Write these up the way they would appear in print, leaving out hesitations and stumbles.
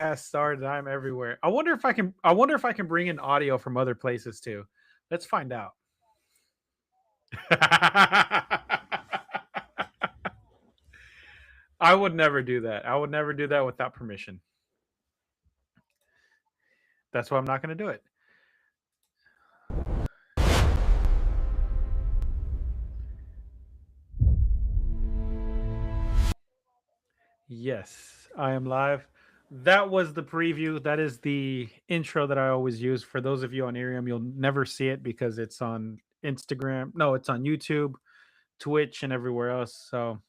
podcast started. I'm everywhere. I wonder if I can bring in audio from other places too. Let's find out. I would never do that. I would never do that without permission. That's why I'm not going to do it. Yes, I am live. That was the preview. That is the intro that I always use. For those of you on Irium, you'll never see it because it's on Instagram. No, it's on YouTube, Twitch, and everywhere else. So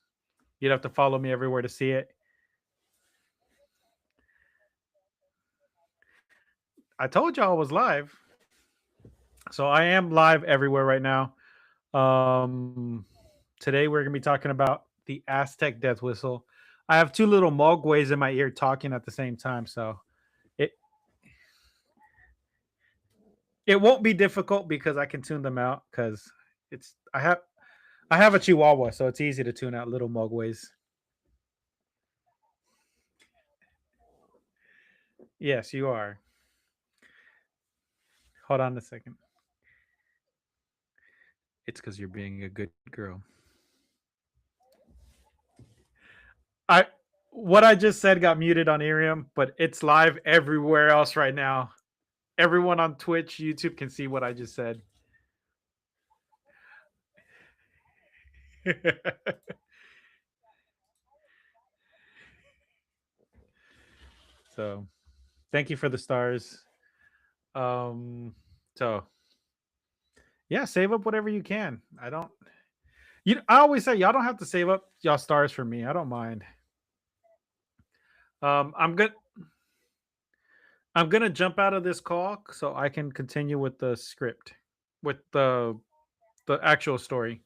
you'd have to follow me everywhere to see it. I told you I was live. So I am live everywhere right now. Today we're gonna be talking about the Aztec death whistle. I have two little mogways in my ear talking at the same time, so it it won't be difficult because I can tune them out because it's I have a Chihuahua, so it's easy to tune out little mogways. Yes, you are. Hold on a second. It's because you're being a good girl. I what I just said got muted on Irium, but it's live everywhere else right now. Everyone on Twitch, YouTube can see what I just said. So, thank you for the stars. Um, so yeah, save up whatever you can. I don't. I always say y'all don't have to save up y'all stars for me. I don't mind. I'm good. I'm gonna jump out of this call so I can continue with the script, with the actual story.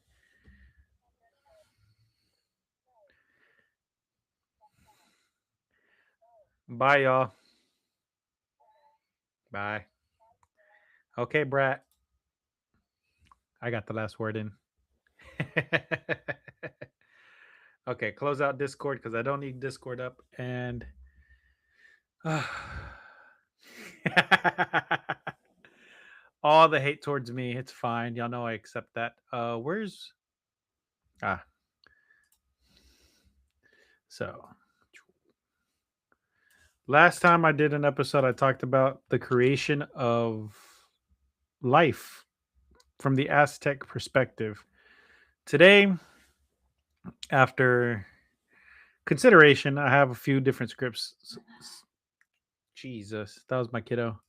Bye, y'all. Bye. Okay, Brat. I got the last word in. Okay, close out Discord because I don't need Discord up. And all the hate towards me, it's fine. Y'all know I accept that. Where's ah so last time I did an episode, I talked about the creation of life from the Aztec perspective. Today, after consideration, I have a few different scripts. Jesus, that was my kiddo.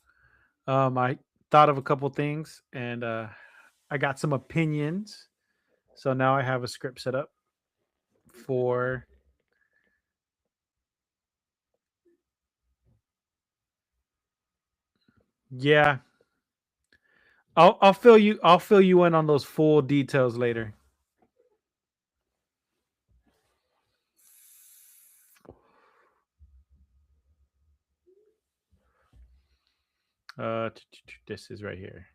I thought of a couple things and I got some opinions. So now I have a script set up for yeah. I'll fill you in on those full details later. This is right here.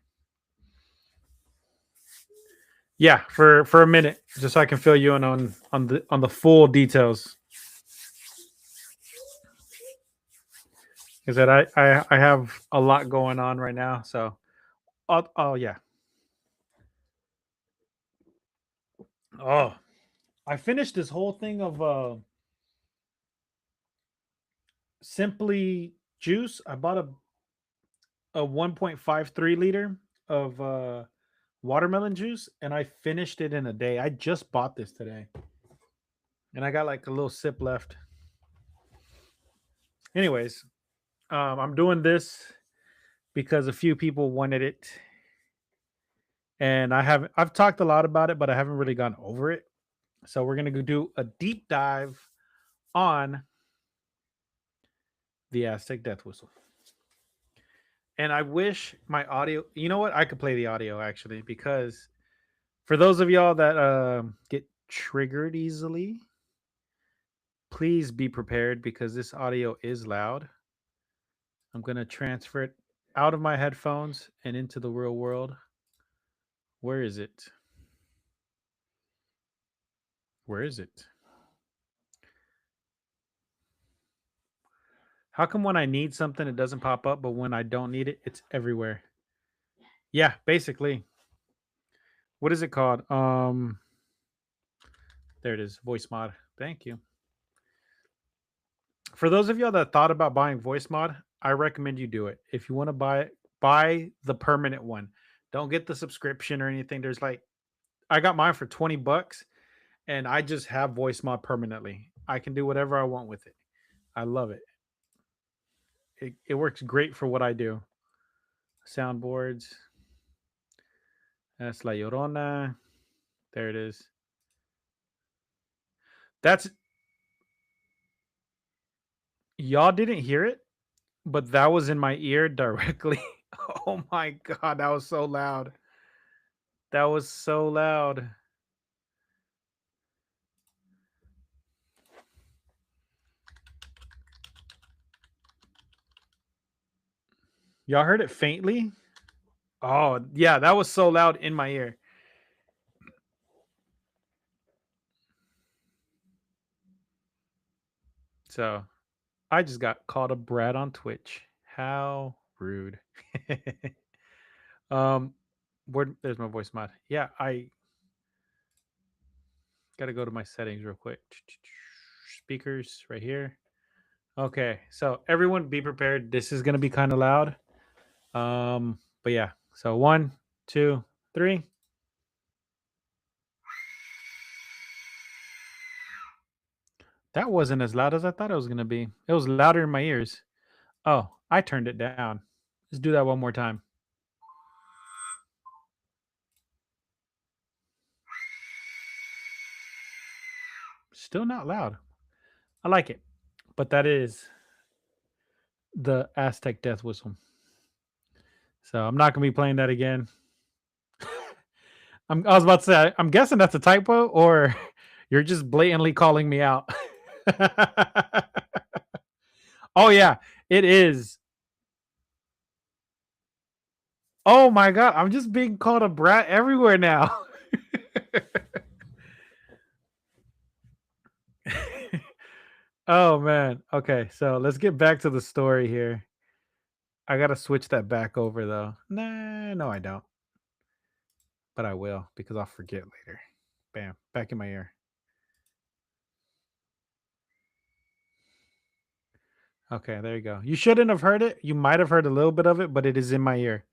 Yeah, for a minute, just so I can fill you in on the full details. Is that I have a lot going on right now, so oh yeah. Oh, I finished this whole thing of Simply Juice. I bought a 1.53 liter of watermelon juice, and I finished it in a day. I just bought this today, and I got like a little sip left. Anyways, I'm doing this because a few people wanted it, and I've talked a lot about it, but I haven't really gone over it. So we're gonna go do a deep dive on the Aztec Death Whistle. And I wish my audio. You know what? I could play the audio actually because for those of y'all that get triggered easily, please be prepared because this audio is loud. I'm going to transfer it out of my headphones and into the real world. Where is it? Where is it? How come when I need something it doesn't pop up, but when I don't need it, it's everywhere? Yeah, basically. What is it called? There it is. Voice mod. Thank you. For those of y'all that thought about buying voice mod, I recommend you do it. If you want to buy it, buy the permanent one. Don't get the subscription or anything. There's like I got mine for 20 bucks and I just have voice mod permanently. I can do whatever I want with it. I love it. It works great for what I do. Soundboards. That's La Llorona. There it is. That's y'all didn't hear it, but that was in my ear directly. Oh my god, that was so loud. That was so loud. Y'all heard it faintly? Oh, yeah, that was so loud in my ear. So, I just got called a brat on Twitch. How rude. um there's my voice mod. Yeah, I got to go to my settings real quick. Speakers right here. Okay. So, everyone be prepared. This is going to be kind of loud. But yeah. So, 1, 2, 3. That wasn't as loud as I thought it was going to be. It was louder in my ears. Oh, I turned it down. Let's do that one more time. Still not loud. I like it. But that is the Aztec death whistle. So I'm not going to be playing that again. I was about to say, I'm guessing that's a typo or you're just blatantly calling me out. Oh, yeah, it is. Oh my God. I'm just being called a brat everywhere now. Oh man. Okay, so let's get back to the story here. I gotta switch that back over though. Nah, no, I don't. But I will because I'll forget later. Bam, back in my ear. Okay, there you go. You shouldn't have heard it. You might have heard a little bit of it, but it is in my ear.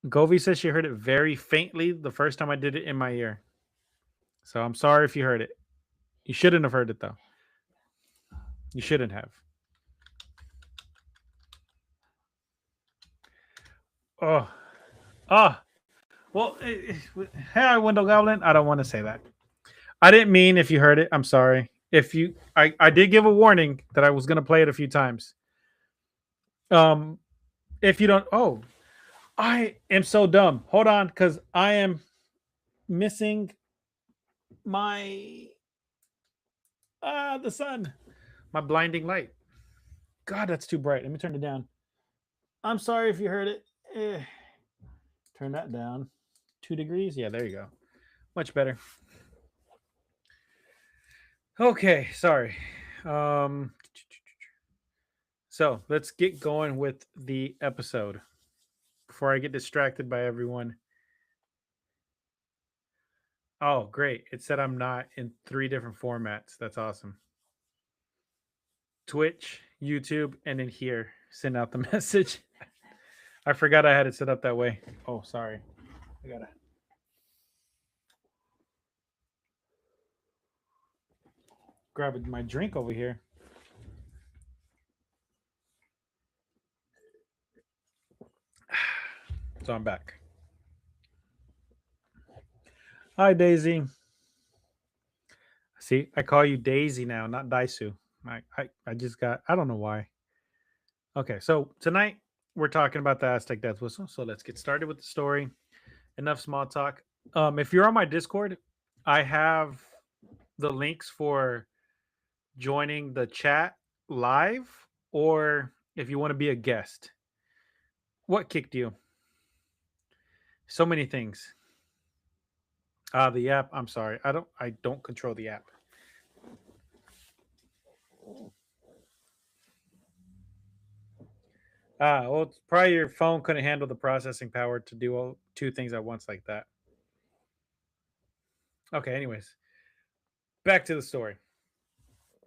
Govi says she heard it very faintly the first time I did it in my ear. So I'm sorry if you heard it. You shouldn't have heard it though. You shouldn't have. Oh, oh. Well, hey, Window Goblin. I don't want to say that. I didn't mean if you heard it. I'm sorry. If you, I did give a warning that I was gonna play it a few times. Um, if you don't, oh, I am so dumb. Hold on, because I am missing my the sun, my blinding light. God, that's too bright. Let me turn it down. I'm sorry if you heard it. Turn that down. 2 degrees. Yeah, there you go. Much better. Okay, sorry. Um, so let's get going with the episode before I get distracted by everyone. Oh, great. It said I'm not in 3 different formats. That's awesome. Twitch, YouTube, and in here. Send out the message. I forgot I had it set up that way. Oh, sorry. I gotta grab my drink over here. So I'm back. Hi, Daisy. See, I call you Daisy now, not Daisu. I just got, I don't know why. Okay, so tonight we're talking about the Aztec Death Whistle. So let's get started with the story. Enough small talk. If you're on my Discord, I have the links for joining the chat live, or if you want to be a guest. What kicked you? So many things. The app. I'm sorry. I don't control the app. Well, it's probably your phone couldn't handle the processing power to do all two things at once like that. Okay, anyways, back to the story.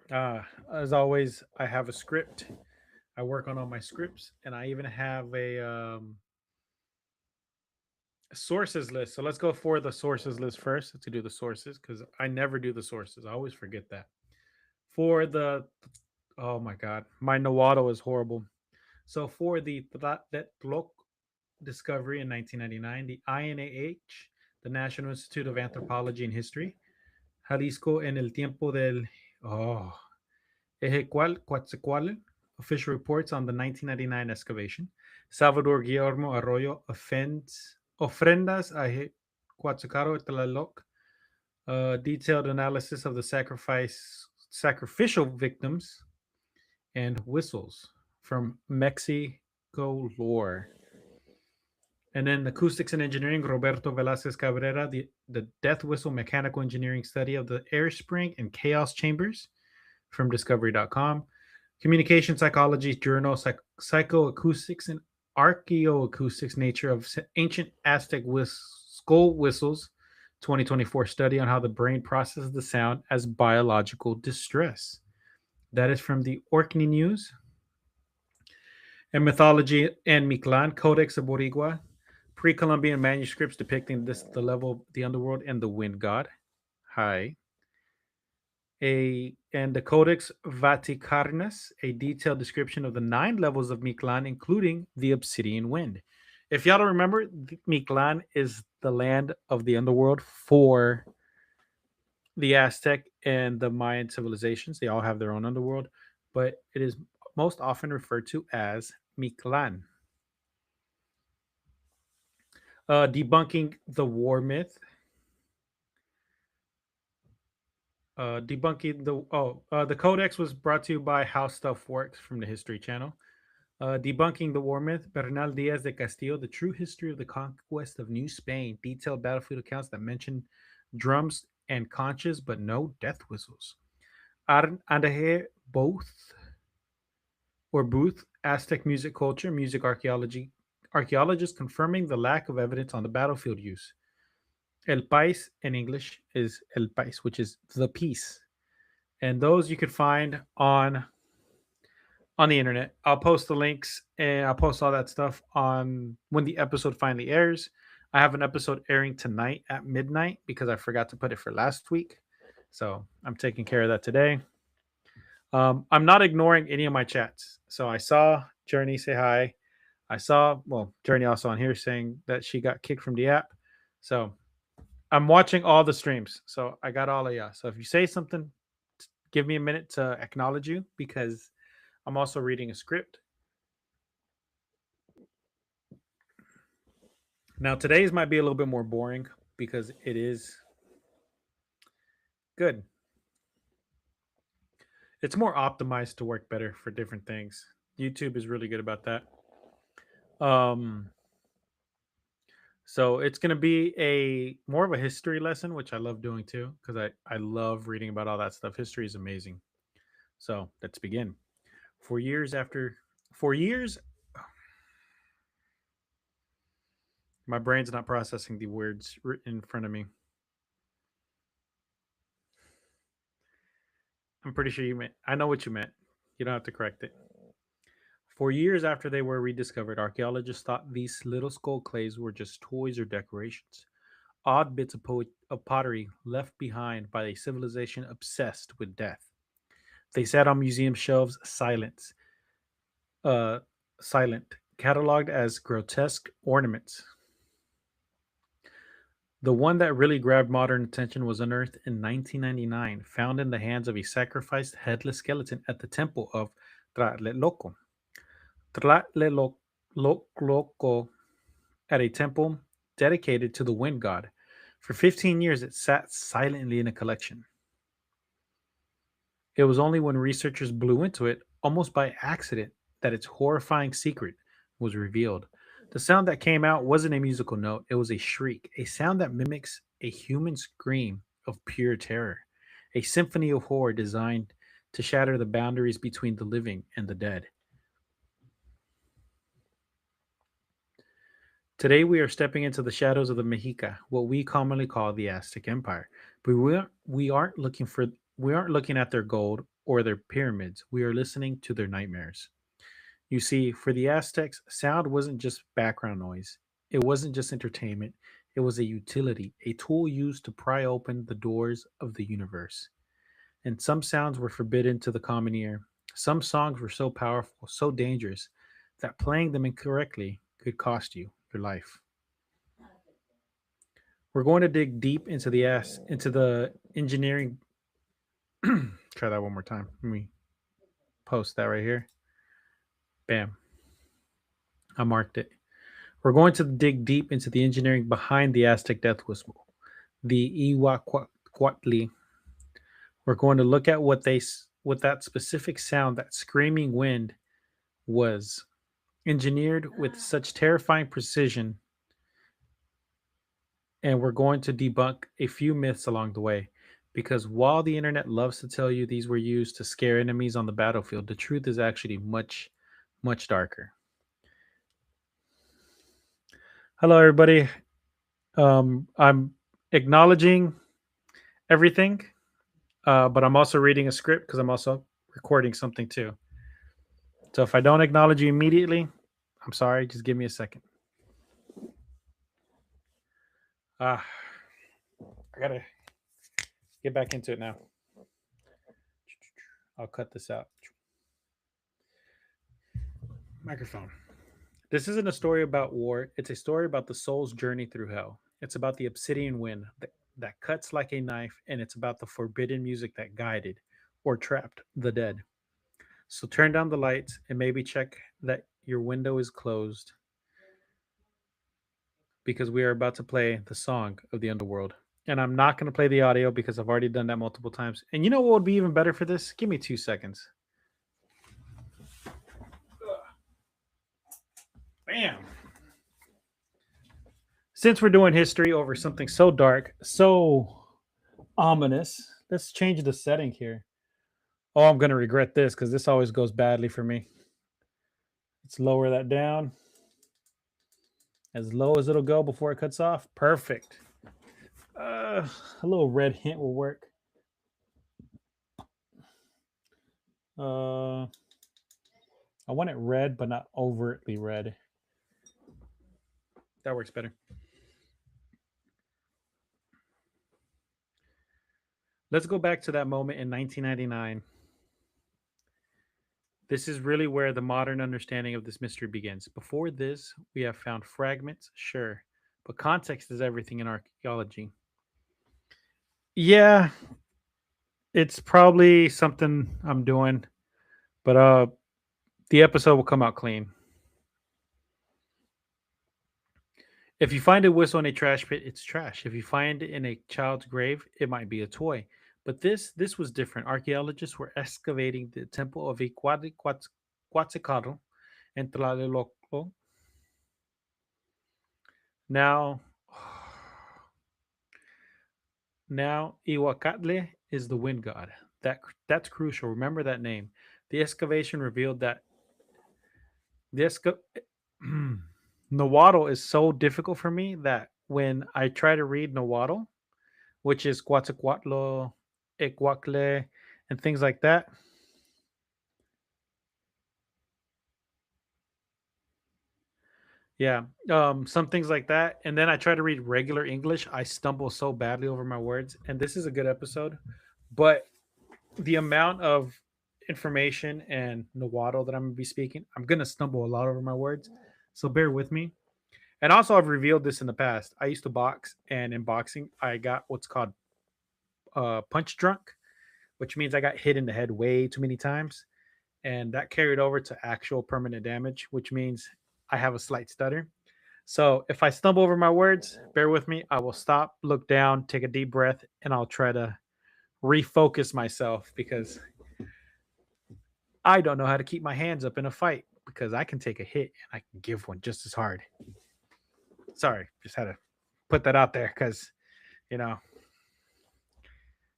As always, I have a script. I work on all my scripts, and I even have a sources list. So let's go for the sources list first to do the sources because I never do the sources. I always forget that. For the Oh my god, my Nawato is horrible. So for the Tlaloc discovery in 1999, the INAH, the National Institute of Anthropology and History, Jalisco en el tiempo del oh Ejecual Coatzacoalcos, official reports on the 1999 excavation. Salvador Guillermo Arroyo ofrendas a Coatzacoalcos Tlaloc, detailed analysis of the sacrificial victims and whistles from Mexico lore. And then acoustics and engineering, Roberto Velasquez Cabrera, the death whistle mechanical engineering study of the air spring and chaos chambers from discovery.com. Communication psychology journal, psychoacoustics and archaeoacoustics nature of ancient Aztec skull whistles, 2024 study on how the brain processes the sound as biological distress. That is from the Orkney News. And mythology and Mictlan, Codex of Boricua, pre-Columbian manuscripts depicting the level of the underworld and the wind god. Hi. And the Codex Vaticanus, a detailed description of the 9 levels of Mictlan, including the obsidian wind. If y'all don't remember, Mictlan is the land of the underworld for the Aztec and the Mayan civilizations. They all have their own underworld, but it is most often referred to as Mictlan. Debunking the war myth. The codex was brought to you by How Stuff Works from the History Channel. Debunking the war myth, Bernal Diaz de Castillo, The True History of the Conquest of New Spain, detailed battlefield accounts that mention drums and conches, but no death whistles. Andahe Booth, Aztec music culture, music archaeology, archaeologists confirming the lack of evidence on the battlefield use. El Pais in English is El Pais, which is the piece. And those you could find on the internet. I'll post the links and I'll post all that stuff on when the episode finally airs. I have an episode airing tonight at midnight because I forgot to put it for last week. So I'm taking care of that today. I'm not ignoring any of my chats. So I saw Journey say hi. I saw, well, Journey also on here saying that she got kicked from the app. So I'm watching all the streams. So I got all of you. So if you say something, give me a minute to acknowledge you because I'm also reading a script. Now, today's might be a little bit more boring because it is good. It's more optimized to work better for different things. YouTube is really good about that. Um, so it's gonna be a more of a history lesson, which I love doing too, because I love reading about all that stuff. History is amazing. So let's begin. For years after 4 years, my brain's not processing the words written in front of me. I'm pretty sure you meant. I know what you meant. You don't have to correct it. For years after they were rediscovered, archaeologists thought these little skull clays were just toys or decorations, odd bits of pottery left behind by a civilization obsessed with death. They sat on museum shelves, uh, silent, cataloged as grotesque ornaments. The one that really grabbed modern attention was unearthed in 1999, found in the hands of a sacrificed headless skeleton at the temple of Tlatelolco. Tlatelolco at a temple dedicated to the wind god. For 15 years, it sat silently in a collection. It was only when researchers blew into it, almost by accident, that its horrifying secret was revealed. The sound that came out wasn't a musical note, it was a shriek, a sound that mimics a human scream of pure terror, a symphony of horror designed to shatter the boundaries between the living and the dead. Today, we are stepping into the shadows of the Mexica, what we commonly call the Aztec Empire. But we aren't looking at their gold or their pyramids. We are listening to their nightmares. You see, for the Aztecs, sound wasn't just background noise. It wasn't just entertainment. It was a utility, a tool used to pry open the doors of the universe. And some sounds were forbidden to the common ear. Some songs were so powerful, so dangerous, that playing them incorrectly could cost you your life. We're going to dig deep into the engineering. Try that one more time. Let me post that right here. Bam. I marked it. We're going to dig deep into the engineering behind the Aztec death whistle, the Iwaquatli. We're going to look at what that specific sound, that screaming wind, was engineered with such terrifying precision, and we're going to debunk a few myths along the way. Because while the internet loves to tell you these were used to scare enemies on the battlefield, the truth is actually much, much darker. Hello, everybody. I'm acknowledging everything, but I'm also reading a script because I'm also recording something too. So if I don't acknowledge you immediately, I'm sorry. Just give me a second. Ah, I gotta get back into it now. I'll cut this out. Microphone. This isn't a story about war. It's a story about the soul's journey through hell. It's about the obsidian wind that cuts like a knife, and it's about the forbidden music that guided or trapped the dead. So turn down the lights and maybe check that your window is closed because we are about to play the song of the underworld. And I'm not going to play the audio because I've already done that multiple times. And you know what would be even better for this? Give me 2 seconds. Bam. Since we're doing history over something so dark, so ominous, let's change the setting here. Oh, I'm going to regret this because this always goes badly for me. Let's lower that down as low as it'll go before it cuts off. Perfect. A little red hint will work. I want it red, but not overtly red. That works better. Let's go back to that moment in 1999. This is really where the modern understanding of this mystery begins. Before this, we have found fragments, sure, but context is everything in archaeology. Yeah, it's probably something I'm doing, but the episode will come out clean. If you find a whistle in a trash pit, it's trash. If you find it in a child's grave, it might be a toy. But this was different. Archaeologists were excavating the temple of Quetzalcoatl in Tlatelolco. Now, now Iwacatle is the wind god. That's crucial. Remember that name. The excavation revealed that the Nahuatl is so difficult for me that when I try to read Nahuatl, which is Quetzalcoatl, Equacle, and things like that. Yeah, some things like that. And then I try to read regular English. I stumble so badly over my words. And this is a good episode, but the amount of information and Nahuatl that I'm gonna be speaking, I'm gonna stumble a lot over my words. So bear with me. And also, I've revealed this in the past. I used to box, and in boxing, I got what's called punch drunk, which means I got hit in the head way too many times. And that carried over to actual permanent damage, which means I have a slight stutter. So if I stumble over my words, bear with me. I will stop, look down, take a deep breath, and I'll try to refocus myself because I don't know how to keep my hands up in a fight because I can take a hit and I can give one just as hard. Sorry, just had to put that out there because, you know,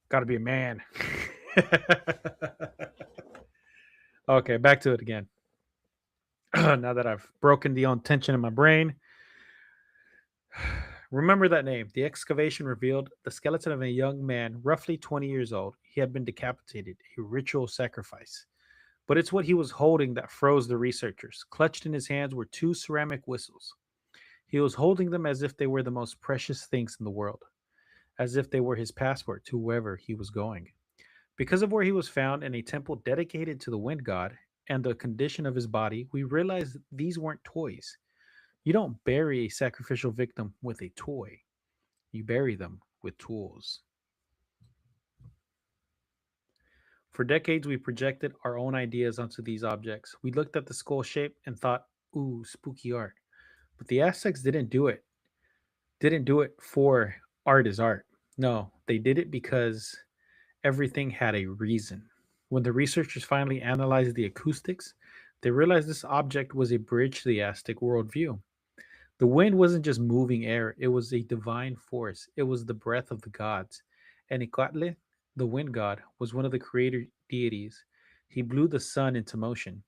got to be a man. Okay, back to it again. Now that I've broken the on tension in my brain, remember that name. The excavation revealed the skeleton of a young man, roughly 20 years old. He had been decapitated, a ritual sacrifice. But it's what he was holding that froze the researchers. Clutched in his hands were two ceramic whistles. He was holding them as if they were the most precious things in the world, as if they were his passport to wherever he was going. Because of where he was found in a temple dedicated to the wind god and the condition of his body, we realized these weren't toys. You don't bury a sacrificial victim with a toy, you bury them with tools. For decades, we projected our own ideas onto these objects. We looked at the skull shape and thought, ooh, spooky art. But the Aztecs didn't do it for art is art. No, they did it because everything had a reason. When the researchers finally analyzed the acoustics, they realized this object was a bridge to the Aztec worldview. The wind wasn't just moving air, it was a divine force. It was the breath of the gods. And Icatl, the wind god, was one of the creator deities. He blew the sun into motion,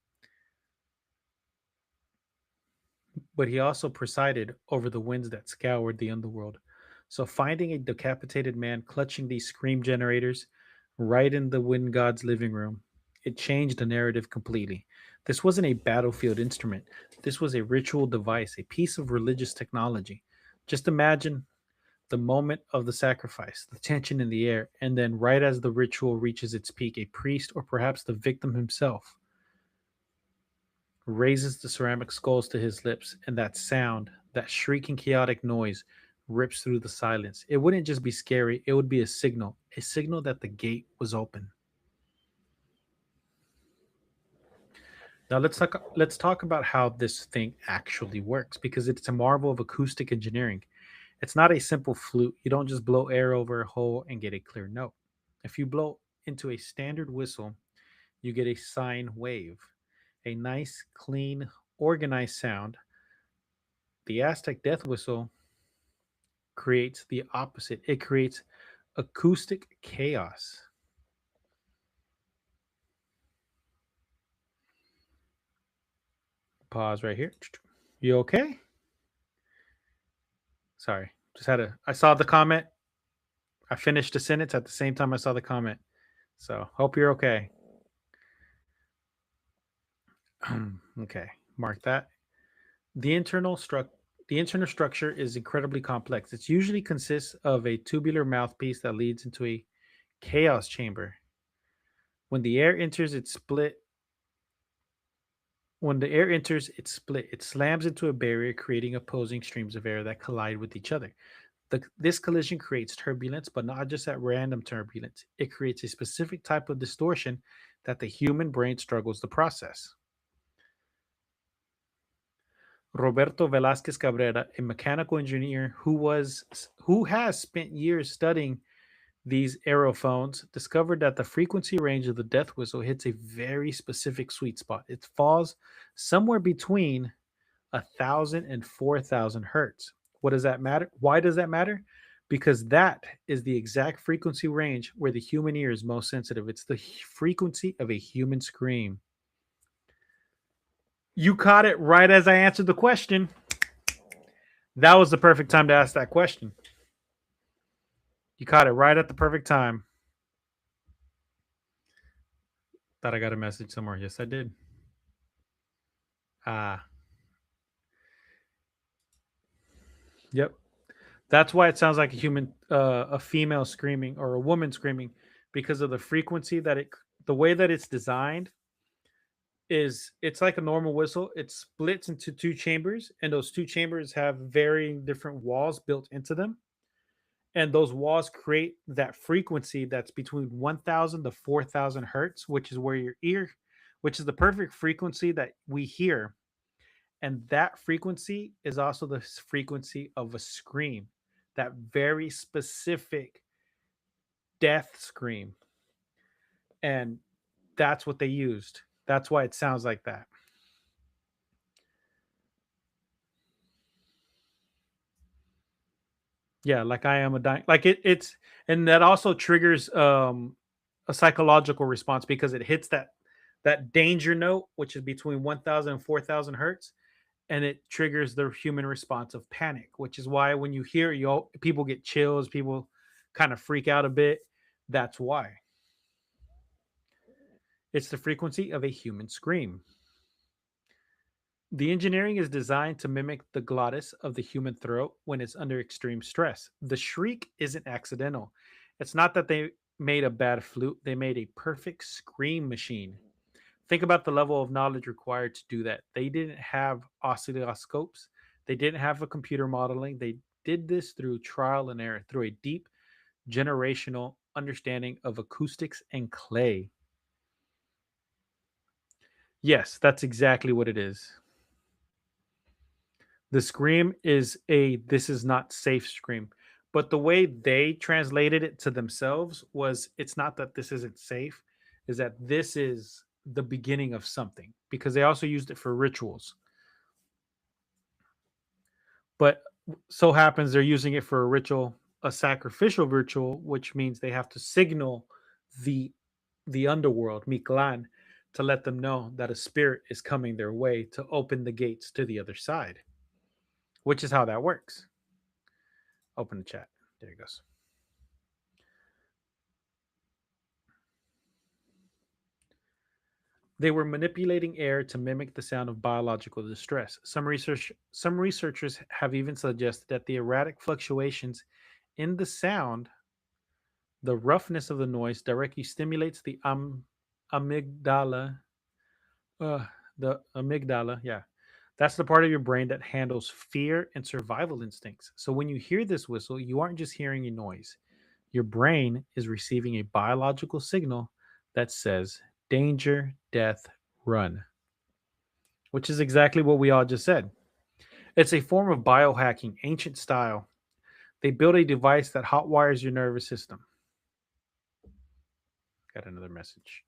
but he also presided over the winds that scoured the underworld. So finding a decapitated man clutching these scream generators right in the wind god's living room, it changed the narrative completely. This wasn't a battlefield instrument. This was a ritual device, a piece of religious technology. Just imagine the moment of the sacrifice, the tension in the air, and then right as the ritual reaches its peak, a priest or perhaps the victim himself raises the ceramic skulls to his lips, and that sound, that shrieking, chaotic noise, rips through the silence. It wouldn't just be scary, it would be a signal that the gate was open. Now let's talk about how this thing actually works because it's a marvel of acoustic engineering. It's not a simple flute. You don't just blow air over a hole and get a clear note. If you blow into a standard whistle, you get a sine wave, a nice, clean, organized sound. The Aztec death whistle creates the opposite. It creates acoustic chaos. Pause right here. You okay? Sorry. I saw the comment. I finished the sentence at the same time I saw the comment. So, hope you're okay. Okay. Mark that. The internal struct the internal structure is incredibly complex. It usually consists of a tubular mouthpiece that leads into a chaos chamber. When the air enters its split When the air enters its split, it slams into a barrier, creating opposing streams of air that collide with each other. This collision creates turbulence, but not just at random turbulence. It creates a specific type of distortion that the human brain struggles to process. Roberto Velasquez Cabrera, a mechanical engineer who has spent years studying these aerophones, discovered that the frequency range of the death whistle hits a very specific sweet spot. It falls somewhere between 1,000 and 4,000 hertz. What does that matter? Why does that matter? Because that is the exact frequency range where the human ear is most sensitive. It's the frequency of a human scream. You caught it right as I answered the question. That was the perfect time to ask that question. You caught it right at the perfect time. Thought I got a message somewhere. Yes, I did. Ah, yep. That's why it sounds like a female screaming or a woman screaming, because of the frequency the way that it's designed is it's like a normal whistle. It splits into two chambers, and those two chambers have varying different walls built into them, and those walls create that frequency that's between 1,000 to 4,000 hertz, which is the perfect frequency that we hear, and that frequency is also the frequency of a scream, that very specific death scream. And that's what they used. That's why it sounds like that. Yeah, like I am a dying, like it's, and that also triggers a psychological response because it hits that danger note, which is between 1,000 and 4,000 hertz, and it triggers the human response of panic, which is why when you hear people get chills, people kind of freak out a bit. That's why. It's the frequency of a human scream. The engineering is designed to mimic the glottis of the human throat when it's under extreme stress. The shriek isn't accidental. It's not that they made a bad flute, they made a perfect scream machine. Think about the level of knowledge required to do that. They didn't have oscilloscopes, they didn't have a computer modeling. They did this through trial and error, through a deep generational understanding of acoustics and clay. Yes, that's exactly what it is. The scream is a "this is not safe" scream. But the way they translated it to themselves was it's not that this isn't safe, is that this is the beginning of something because they also used it for rituals. But so happens they're using it for a ritual, a sacrificial ritual, which means they have to signal the the underworld, Miklan, to let them know that a spirit is coming their way to open the gates to the other side, which is how that works. Open the chat. There it goes. They were manipulating air to mimic the sound of biological distress. Some researchers have even suggested that the erratic fluctuations in the sound, the roughness of the noise, directly stimulates the amygdala. Uh, the amygdala, yeah, that's the part of your brain that handles fear and survival instincts. So when you hear this whistle, you aren't just hearing a noise. Your brain is receiving a biological signal that says danger, death, run, which is exactly what we all just said. It's a form of biohacking, ancient style. They build a device that hotwires your nervous system. Got another message.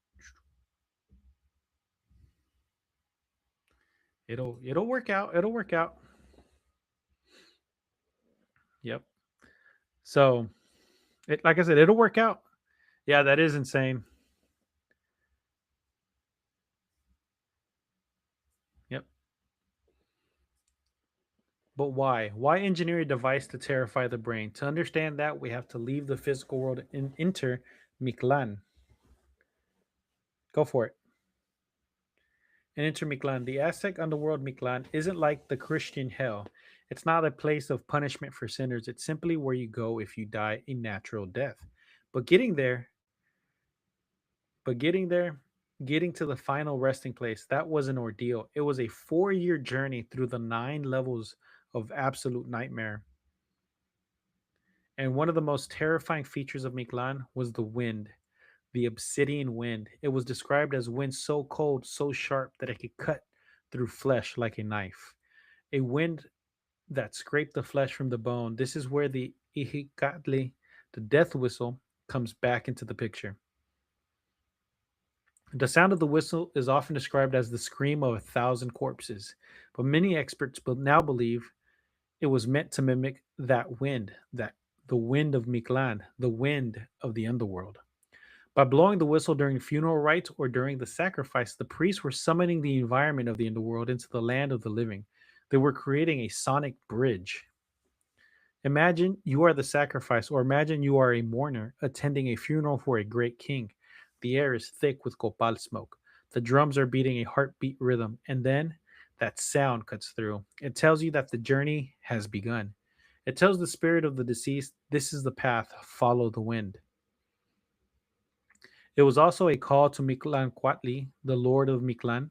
It'll work out. It'll work out. Yep. So, like I said, it'll work out. Yeah, that is insane. Yep. But why? Why engineer a device to terrify the brain? To understand that, we have to leave the physical world and enter Miklan. Go for it. And enter Miklan. The Aztec underworld Miklan isn't like the Christian hell. It's not a place of punishment for sinners. It's simply where you go if you die a natural death. But getting there, but getting there, getting to the final resting place, that was an ordeal. It was a 4-year journey through the 9 levels of absolute nightmare. And one of the most terrifying features of Miklan was the wind, the obsidian wind. It was described as wind so cold, so sharp that it could cut through flesh like a knife. A wind that scraped the flesh from the bone. This is where the ihikatli, the death whistle, comes back into the picture. The sound of the whistle is often described as the scream of 1,000 corpses, but many experts now believe it was meant to mimic that wind, that the wind of Miklan, the wind of the underworld. By blowing the whistle during funeral rites or during the sacrifice, the priests were summoning the environment of the underworld into the land of the living. They were creating a sonic bridge. Imagine you are the sacrifice, or imagine you are a mourner attending a funeral for a great king. The air is thick with copal smoke. The drums are beating a heartbeat rhythm, and then that sound cuts through. It tells you that the journey has begun. It tells the spirit of the deceased, this is the path, follow the wind. It was also a call to Mictlantecuhtli, the Lord of Mictlan.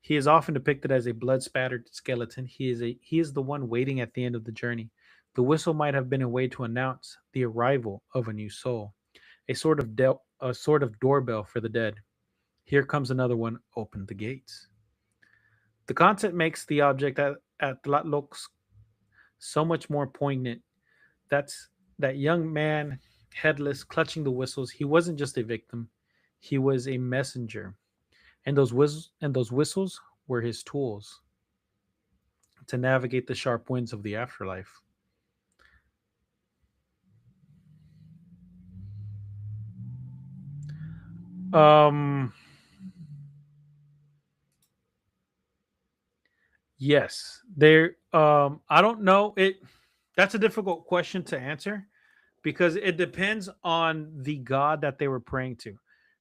He is often depicted as a blood-spattered skeleton. He is the one waiting at the end of the journey. The whistle might have been a way to announce the arrival of a new soul, a sort of doorbell for the dead. Here comes another one. Open the gates. The concept makes the object at Tlatloc's so much more poignant. That's that young man, headless, clutching the whistles. He wasn't just a victim; he was a messenger. And those whistles were his tools to navigate the sharp winds of the afterlife. Um, Yes, there. I don't know it. That's a difficult question to answer because it depends on the god that they were praying to.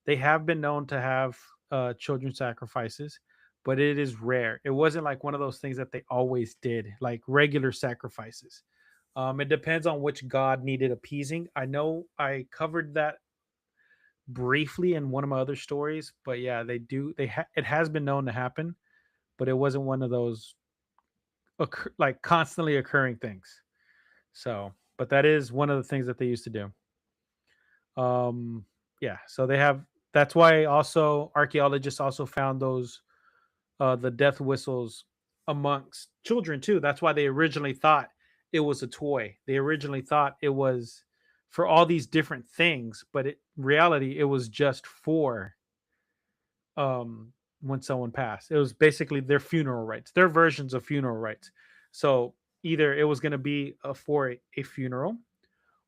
They have been known to have children sacrifices, but it is rare. It wasn't like one of those things that they always did, like regular sacrifices. It depends on which god needed appeasing. I know I covered that briefly in one of my other stories, but yeah, they do. It has been known to happen, but it wasn't one of those like constantly occurring things. So, but that is one of the things that they used to do. Yeah, so they have. That's why also archaeologists also found those the death whistles amongst children too. That's why they originally thought it was a toy. They originally thought it was for all these different things, but reality it was just for when someone passed. It was basically their funeral rites, their versions of funeral rites. So either it was going to be for a funeral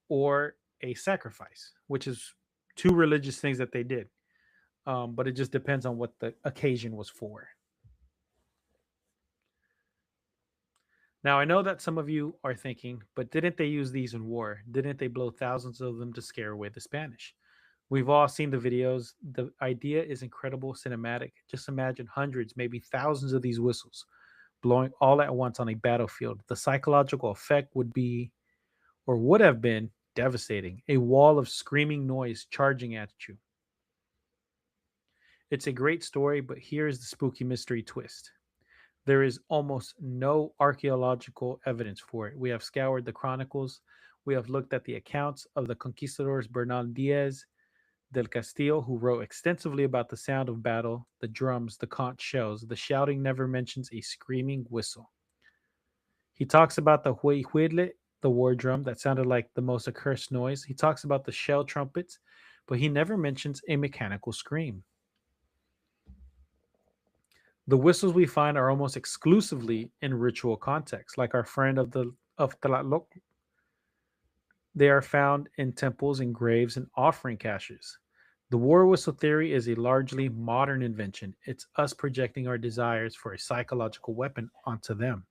or a sacrifice, which is two religious things that they did. But it just depends on what the occasion was for. Now, I know that some of you are thinking, but didn't they use these in war? Didn't they blow thousands of them to scare away the Spanish? We've all seen the videos. The idea is incredible cinematic. Just imagine hundreds, maybe thousands of these whistles blowing all at once on a battlefield. The psychological effect would be, or would have been, devastating. A wall of screaming noise charging at you. It's a great story, but here's the spooky mystery twist. There is almost no archaeological evidence for it. We have scoured the chronicles, we have looked at the accounts of the conquistadors Bernal Diaz del Castillo, who wrote extensively about the sound of battle, the drums, the conch shells. The shouting never mentions a screaming whistle. He talks about the huihuile, the war drum that sounded like the most accursed noise. He talks about the shell trumpets, but he never mentions a mechanical scream. The whistles we find are almost exclusively in ritual context, like our friend of Tlaloc. They are found in temples and graves and offering caches. The war whistle theory is a largely modern invention. It's us projecting our desires for a psychological weapon onto them.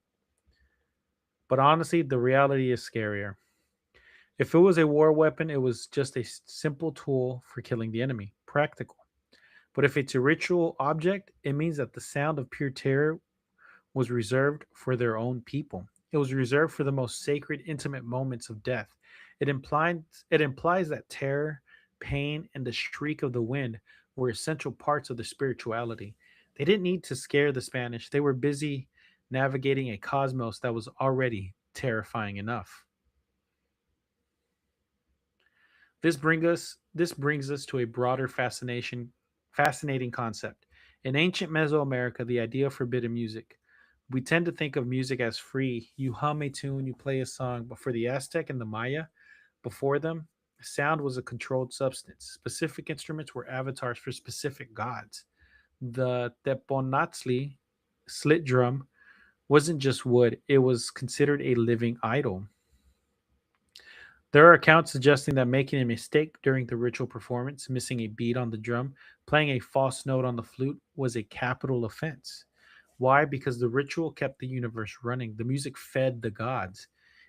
But honestly, the reality is scarier. If it was a war weapon, it was just a simple tool for killing the enemy, practical. But if it's a ritual object, it means that the sound of pure terror was reserved for their own people. It was reserved for the most sacred, intimate moments of death. It implies that terror, pain, and the shriek of the wind were essential parts of the spirituality. They didn't need to scare the Spanish. They were busy navigating a cosmos that was already terrifying enough. This brings us to a broader fascinating concept. In ancient Mesoamerica, the idea of forbidden music. We tend to think of music as free. You hum a tune, you play a song, but for the Aztec and the Maya, before them, sound was a controlled substance. Specific instruments were avatars for specific gods. The teponatzli, slit drum, wasn't just wood, it was considered a living idol. There are accounts suggesting that making a mistake during the ritual performance, missing a beat on the drum, playing a false note on the flute, was a capital offense. Why? Because the ritual kept the universe running. The music fed the gods.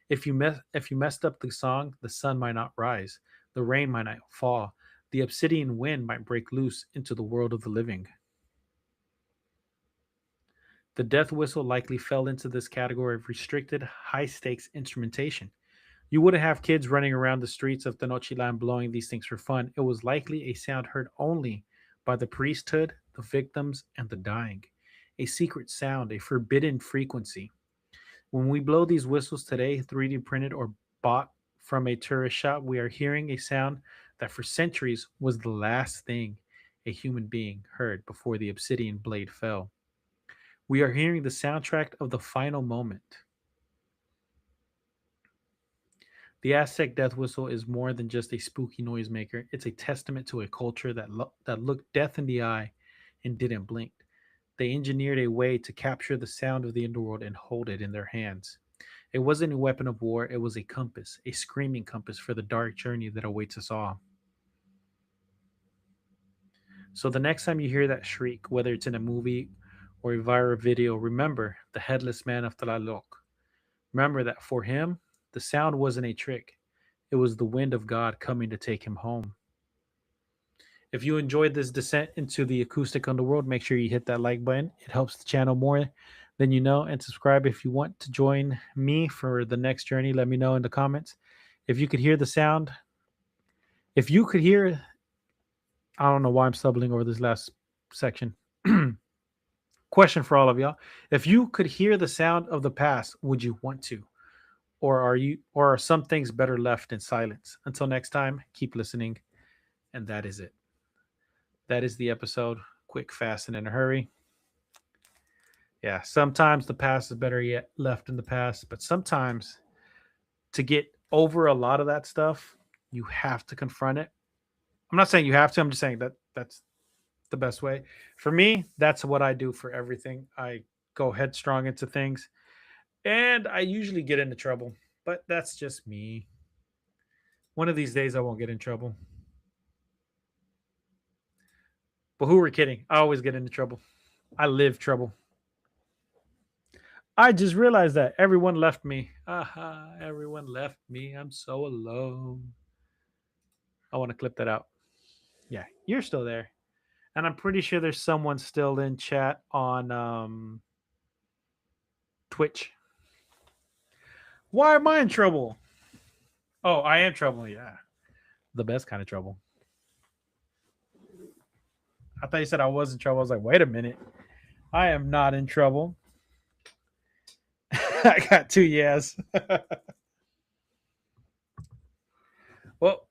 If you messed up the song, the sun might not rise, the rain might not fall, the obsidian wind might break loose into the world of the living. The death whistle likely fell into this category of restricted, high stakes instrumentation. You wouldn't have kids running around the streets of Tenochtitlan blowing these things for fun. It was likely a sound heard only by the priesthood, the victims, and the dying. A secret sound, a forbidden frequency. When we blow these whistles today, 3D printed or bought from a tourist shop, we are hearing a sound that for centuries was the last thing a human being heard before the obsidian blade fell. We are hearing the soundtrack of the final moment. The Aztec death whistle is more than just a spooky noisemaker. It's a testament to a culture that looked death in the eye and didn't blink. They engineered a way to capture the sound of the underworld and hold it in their hands. It wasn't a weapon of war, it was a compass, a screaming compass for the dark journey that awaits us all. So the next time you hear that shriek, whether it's in a movie or a viral video, remember the headless man of Tlaloc. Remember that for him, the sound wasn't a trick, it was the wind of God coming to take him home. If you enjoyed this descent into the acoustic underworld, make sure you hit that like button. It helps the channel more than you know. And subscribe if you want to join me for the next journey. Let me know in the comments. If you could hear the sound, if you could hear, I don't know why I'm stumbling over this last section. Question for all of y'all. If you could hear the sound of the past, would you want to? Or are some things better left in silence? Until next time, keep listening. And that is it. That is the episode. Quick, fast, and in a hurry. Yeah, sometimes the past is better yet left in the past, but sometimes to get over a lot of that stuff, you have to confront it. I'm not saying you have to, I'm just saying that that's the best way. For me, that's what I do for everything. I go headstrong into things and I usually get into trouble, but that's just me. One of these days I won't get in trouble. But who are kidding? I always get into trouble. I live trouble. I just realized that everyone left me. Aha, everyone left me. I'm so alone. I want to clip that out. Yeah, you're still there. And I'm pretty sure there's someone still in chat on Twitch. Why am I in trouble? Oh, I am trouble. Yeah. The best kind of trouble. I thought you said I was in trouble. I was like, wait a minute. I am not in trouble. I got 2 yes. Well,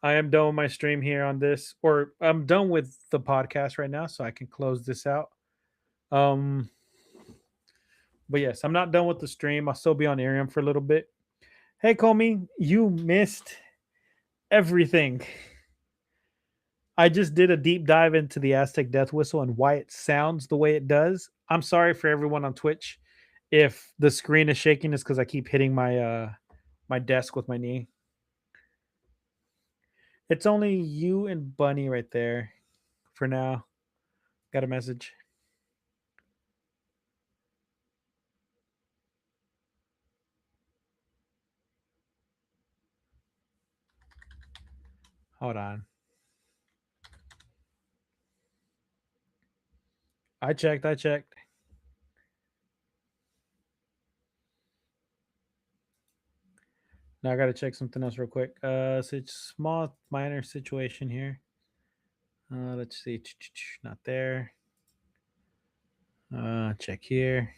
I am done with my stream here on this, or I'm done with the podcast right now, so I can close this out. Um, but yes, I'm not done with the stream. I'll still be on Arium for a little bit. Hey, Comey, you missed everything. I just did a deep dive into the Aztec death whistle and why it sounds the way it does. I'm sorry for everyone on Twitch. If the screen is shaking, it's because I keep hitting my desk with my knee. It's only you and Bunny right there for now. Got a message. Hold on. I checked. Now I gotta check something else real quick. So it's small minor situation here. Let's see. Not there. Check here.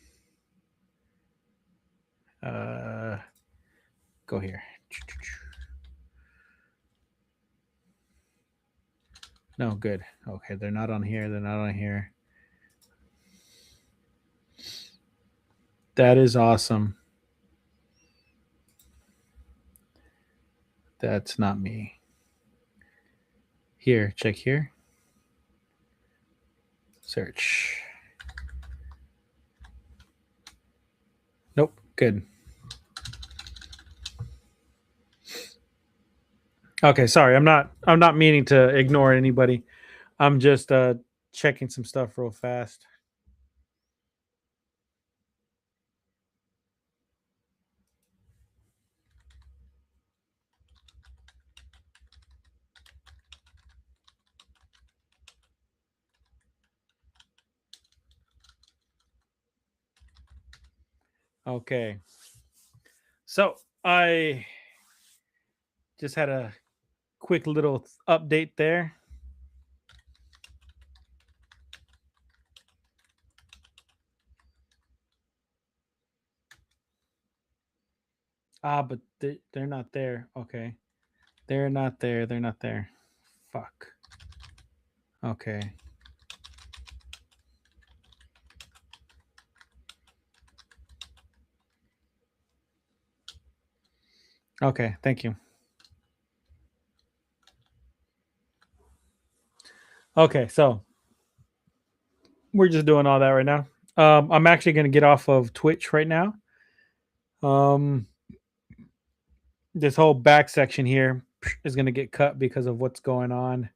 Go here. No, good. Okay, they're not on here. They're not on here. That is awesome. That's not me. Here, check here. Search. Nope, good. Okay, sorry. I'm not meaning to ignore anybody. I'm just checking some stuff real fast. Okay. So I just had a quick little update there. But they're not there. Okay. They're not there. They're not there. Fuck. Okay. Okay. Thank you. Okay. So we're just doing all that right now. I'm actually going to get off of Twitch right now. This whole back section here is going to get cut because of what's going on,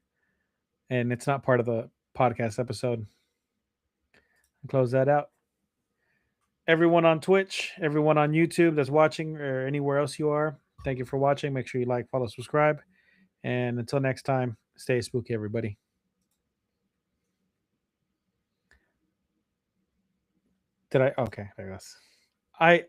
and it's not part of the podcast episode. Close that out. Everyone on Twitch, everyone on YouTube that's watching, or anywhere else you are, thank you for watching. Make sure you like, follow, subscribe. And until next time, stay spooky, everybody. Did I? Okay, there it goes.